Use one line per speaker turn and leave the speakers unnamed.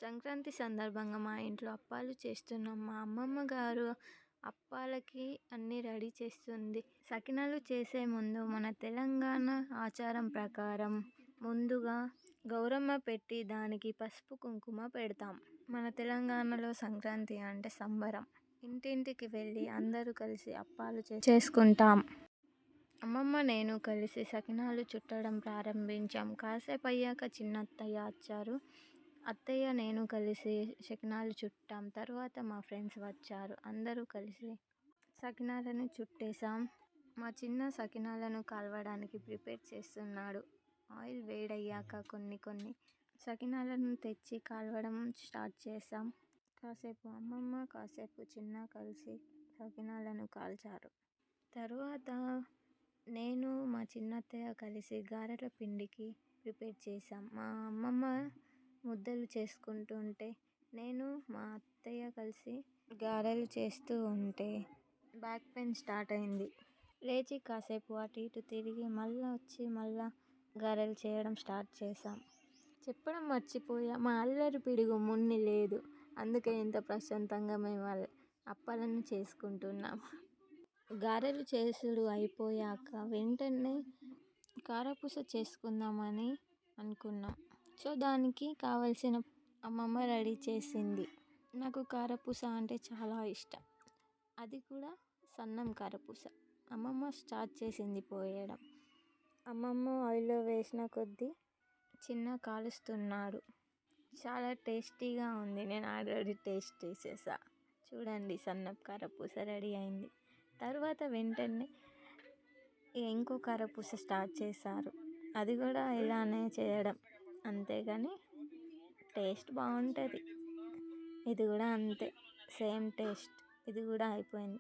సంక్రాంతి సందర్భంగా మా ఇంట్లో అప్పాలు చేస్తున్నాం. మా అమ్మమ్మ గారు అప్పాలకి అన్నీ రెడీ చేస్తుంది. సకినాలు చేసే ముందు మన తెలంగాణ ఆచారం ప్రకారం ముందుగా గౌరమ్మ పెట్టి దానికి పసుపు కుంకుమ పెడతాం. మన తెలంగాణలో సంక్రాంతి అంటే సంబరం. ఇంటింటికి వెళ్ళి అందరూ కలిసి అప్పాలు చేసుకుంటాం. అమ్మమ్మ నేను కలిసి సకినాలు చుట్టడం ప్రారంభించాం. కాసేపు అయ్యాక చిన్నత్తయ్య వచ్చారు. అత్తయ్య నేను కలిసి సకినాలు చుట్టాం. తర్వాత మా ఫ్రెండ్స్ వచ్చారు. అందరూ కలిసి సకినాలను చుట్టేసాం. మా చిన్న సకినాలను కాలవడానికి ప్రిపేర్ చేస్తున్నాడు. ఆయిల్ వేడయ్యాక కొన్ని సకినాలను తెచ్చి కాలవడం స్టార్ట్ చేసాం. కాసేపు అమ్మమ్మ కాసేపు చిన్న కలిసి సకినాలను కాల్చారు. తరువాత నేను మా చిన్నత్తయ్య కలిసి గారెల పిండికి ప్రిపేర్ చేసాం. మా అమ్మమ్మ ముద్దలు చేసుకుంటుంటే నేను మా అత్తయ్య కలిసి గారెలు చేస్తూ ఉంటే బ్యాక్ పెయిన్ స్టార్ట్ అయింది. లేచి కాసేపు అటు ఇటు తిరిగి మళ్ళా గారెలు చేయడం స్టార్ట్ చేసాం. చెప్పడం మర్చిపోయా, మా అల్లరి పిడుగు మున్ని లేదు. అందుకే ఇంత ప్రశాంతంగా మేము అప్పాలను చేసుకుంటున్నాం. గారెలు చేసుడు అయిపోయాక వెంటనే కారపూస చేసుకుందామని అనుకున్నాం. సో దానికి కావలసిన అమ్మమ్మ రెడీ చేసింది. నాకు కారపూస అంటే చాలా ఇష్టం. అది కూడా సన్నం కారపూస. అమ్మమ్మ స్టార్ట్ చేసింది పోయడం. అమ్మమ్మ ఆయిల్లో వేసిన కొద్దీ చిన్న కాలుస్తున్నాడు. చాలా టేస్టీగా ఉంది. నేను ఆల్రెడీ టేస్ట్ చేసేసా. చూడండి, సన్నపు కారపూస రెడీ అయింది. తర్వాత వెంటనే ఇంకో కారపూస స్టార్ట్ చేశారు. అది కూడా ఇలానే చేయడం, అంతేగాని టేస్ట్ బాగుంటుంది. ఇది కూడా అంతే, సేమ్ టేస్ట్. ఇది కూడా అయిపోయింది.